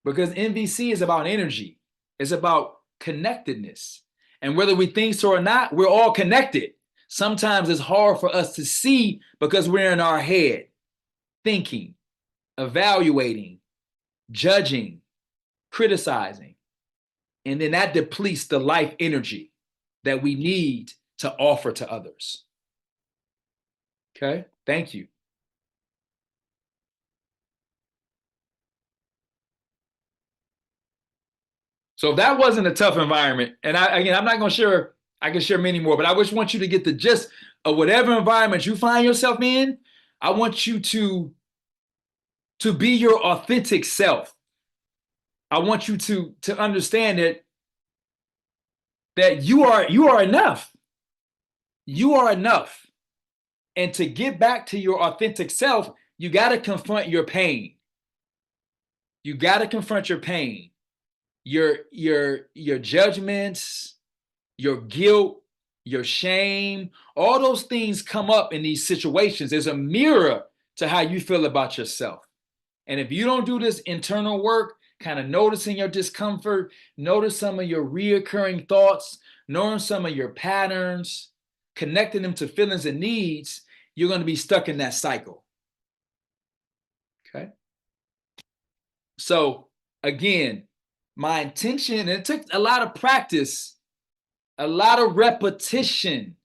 Because NVC is about energy. It's about connectedness. And whether we think so or not, we're all connected. Sometimes it's hard for us to see because we're in our head, thinking, evaluating, judging, criticizing. And then that depletes the life energy that we need to offer to others. Okay, thank you. So if that wasn't a tough environment, and I'm not going to share, I can share many more, but I just want you to get the gist of whatever environment you find yourself in. I want you to be your authentic self. I want you to understand that you are enough. You are enough. And to get back to your authentic self, you got to confront your pain. You got to confront your pain. Your judgments, your guilt, your shame, all those things come up in these situations. There's a mirror to how you feel about yourself. And if you don't do this internal work, kind of noticing your discomfort, notice some of your reoccurring thoughts, knowing some of your patterns, connecting them to feelings and needs, you're going to be stuck in that cycle. Okay. So again, my intention, and it took a lot of practice, a lot of repetition.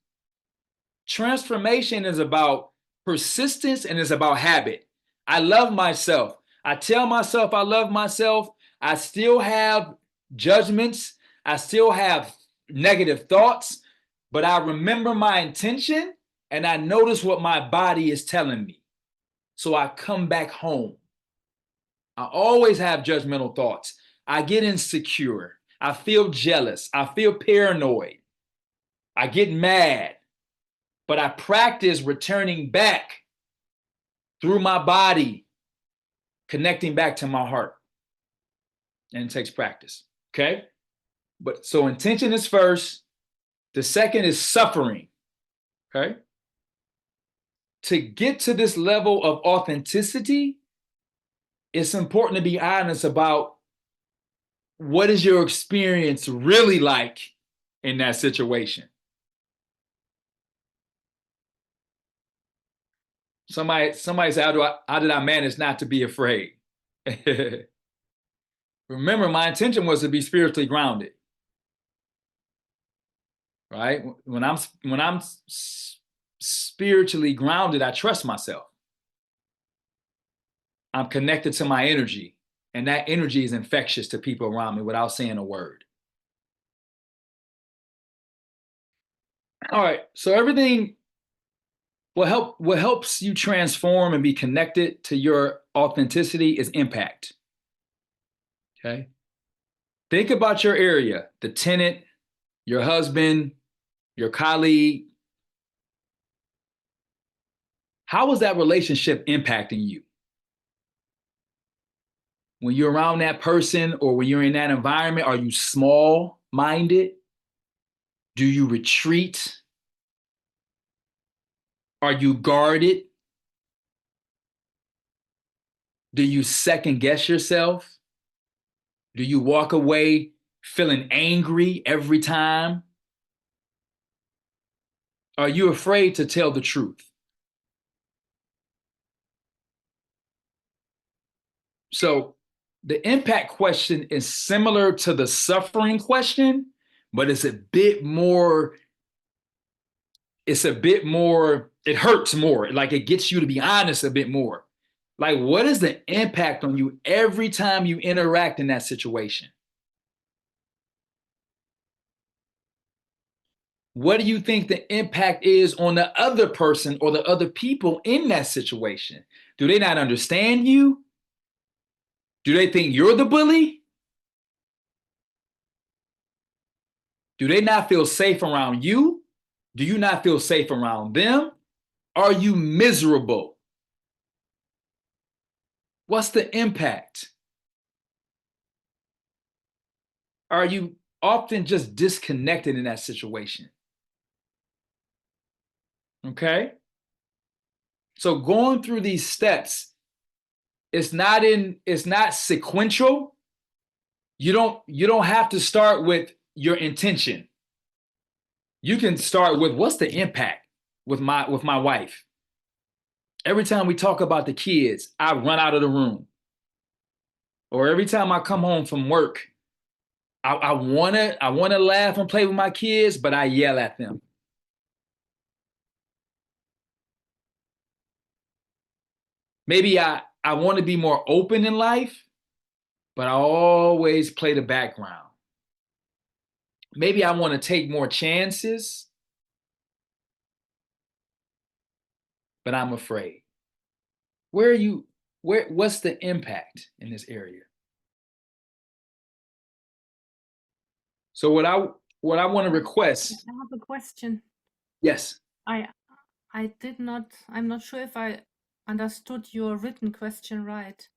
Transformation is about persistence and it's about habit. I love myself. I tell myself I love myself. I still have judgments. I still have negative thoughts, but I remember my intention and I notice what my body is telling me. So I come back home. I always have judgmental thoughts. I get insecure. I feel jealous. I feel paranoid. I get mad. But I practice returning back through my body, connecting back to my heart. And it takes practice. Okay? But so intention is first. The second is suffering. Okay? To get to this level of authenticity, it's important to be honest about what is your experience really like in that situation. Somebody said, how did I manage not to be afraid? Remember, my intention was to be spiritually grounded. Right? When I'm spiritually grounded, I trust myself. I'm connected to my energy, and that energy is infectious to people around me without saying a word. All right, so everything, what helps you transform and be connected to your authenticity is impact. Okay? Think about your area, the tenant, your husband, your colleague. How is that relationship impacting you? When you're around that person or when you're in that environment, are you small-minded? Do you retreat? Are you guarded? Do you second guess yourself? Do you walk away feeling angry every time? Are you afraid to tell the truth? So the impact question is similar to the suffering question, but it's a bit more, it hurts more. Like it gets you to be honest a bit more. Like, what is the impact on you every time you interact in that situation? What do you think the impact is on the other person or the other people in that situation? Do they not understand you? Do they think you're the bully? Do they not feel safe around you? Do you not feel safe around them? Are you miserable? What's the impact? Are you often just disconnected in that situation? Okay? So going through these steps, it's not sequential. You don't have to start with your intention. You can start with what's the impact with my wife. Every time we talk about the kids, I run out of the room. Or every time I come home from work, I wanna laugh and play with my kids, but I yell at them. Maybe I want to be more open in life, but I always play the background. Maybe I want to take more chances, but I'm afraid. What's the impact in this area? So what I want to request. I have a question. Yes. I'm not sure if I understood your written question right.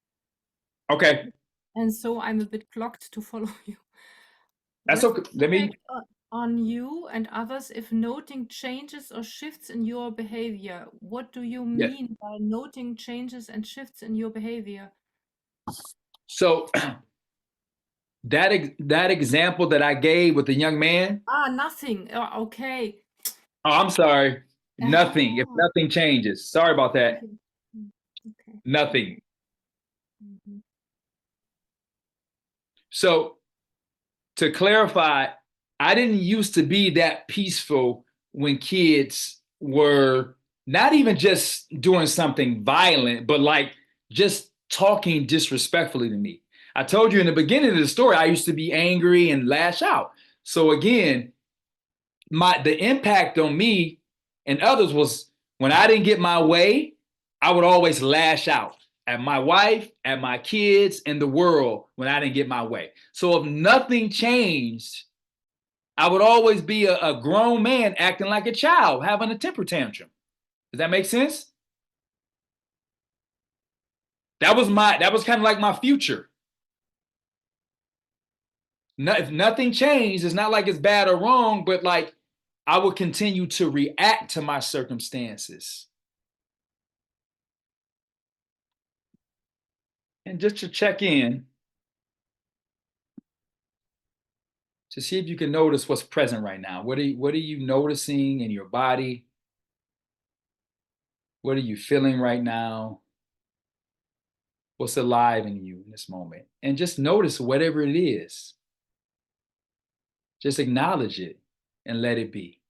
Okay. And so I'm a bit blocked to follow you. That's What's okay. the impact on you and others if noting changes or shifts in your behavior? What do you mean by noting changes and shifts in your behavior? So that example that I gave with the young man. Nothing. Oh, okay. Oh, I'm sorry. Nothing. If nothing changes. Sorry about that. Okay. Nothing. Mm-hmm. So to clarify, I didn't used to be that peaceful when kids were not even just doing something violent, but like just talking disrespectfully to me. I told you in the beginning of the story, I used to be angry and lash out. So again, the impact on me and others was when I didn't get my way, I would always lash out at my wife, at my kids, and the world when I didn't get my way. So if nothing changed, I would always be a grown man acting like a child, having a temper tantrum. Does that make sense? That was kind of like my future. If nothing changed, it's not like it's bad or wrong, but like I would continue to react to my circumstances. And just to check in, to see if you can notice what's present right now. What are you noticing in your body? What are you feeling right now? What's alive in you in this moment? And just notice whatever it is. Just acknowledge it and let it be.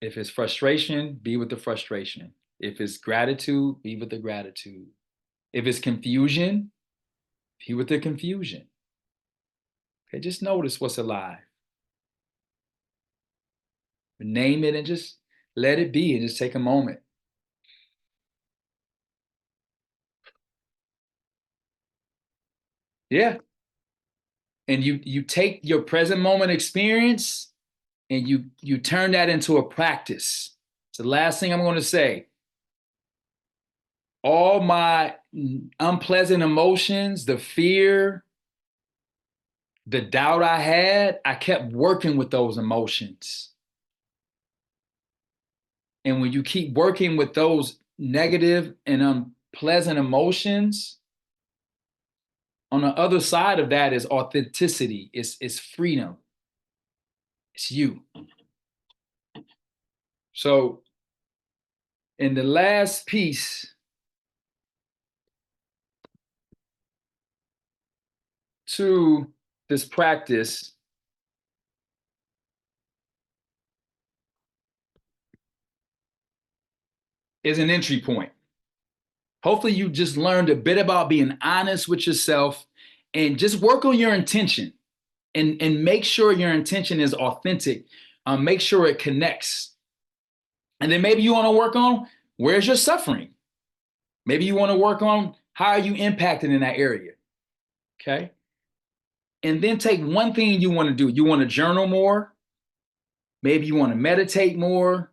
If it's frustration, be with the frustration. If it's gratitude, be with the gratitude. If it's confusion, be with the confusion. Okay, just notice what's alive. Name it and just let it be and just take a moment. Yeah. And you take your present moment experience and you turn that into a practice. It's the last thing I'm going to say. All my unpleasant emotions, the fear, the doubt I had, I kept working with those emotions. And when you keep working with those negative and unpleasant emotions, on the other side of that is authenticity, it's freedom, it's you. So in the last piece, to this practice, is an entry point. Hopefully you just learned a bit about being honest with yourself and just work on your intention and make sure your intention is authentic. Make sure it connects. And then maybe you want to work on where's your suffering. Maybe you want to work on how are you impacted in that area. Okay. And then take one thing you want to do. You want to journal more. Maybe you want to meditate more.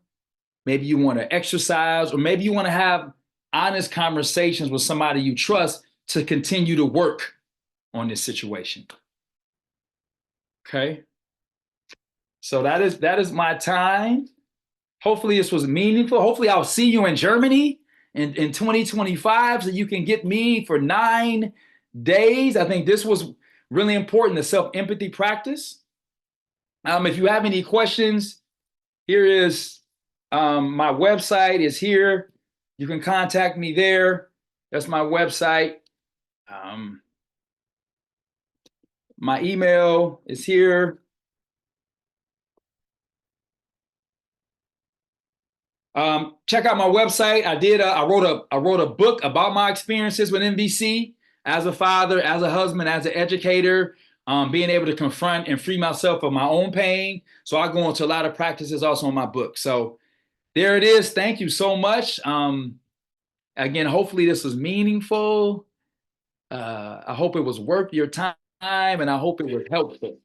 Maybe you want to exercise, or maybe you want to have honest conversations with somebody you trust to continue to work on this situation. Okay. So that is my time. Hopefully this was meaningful. Hopefully I'll see you in Germany in 2025 so you can get me for 9 days. I think this was really important, the self-empathy practice. If you have any questions, here is my website is here. You can contact me there. That's my website. My email is here. Check out my website. I wrote a book about my experiences with NVC as a father, as a husband, as an educator, being able to confront and free myself of my own pain. So I go into a lot of practices also in my book. So there it is. Thank you so much. Again, hopefully this was meaningful. I hope it was worth your time, and I hope it was helpful.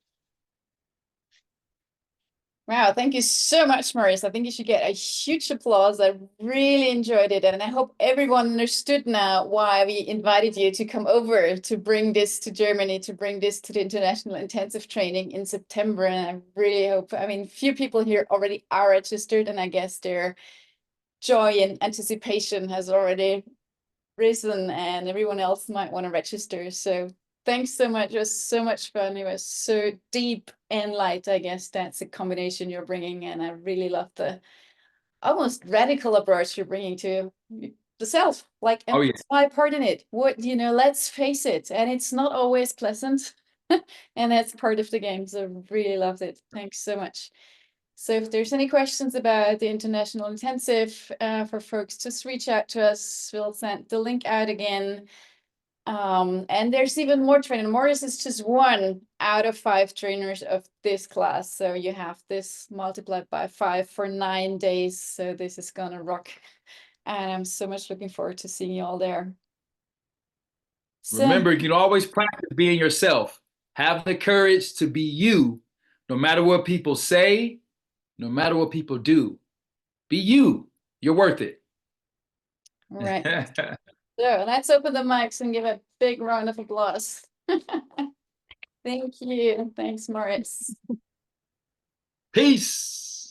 Wow, thank you so much, Morris. I think you should get a huge applause. I really enjoyed it. And I hope everyone understood now why we invited you to come over to bring this to Germany, to bring this to the International Intensive Training in September. And I really hope, I mean, few people here already are registered, and I guess their joy and anticipation has already risen, and everyone else might want to register. So thanks so much. It was so much fun. It was so deep and light. I guess that's a combination you're bringing. And I really love the almost radical approach you're bringing to the self. Like, Oh, yeah. what's my part in it? What, let's face it. And it's not always pleasant. And that's part of the game. So really loved it. Thanks so much. So if there's any questions about the International Intensive for folks, just reach out to us. We'll send the link out again. And there's even more training. Morris is just 1 out of 5 trainers of this class. So you have this multiplied by 5 for 9 days. So this is gonna rock. And I'm so much looking forward to seeing you all there. So, Remember, you can always practice being yourself. Have the courage to be you, no matter what people say, no matter what people do. Be you. You're worth it. all right. So let's open the mics and give a big round of applause. Thank you. Thanks, Morris. Peace.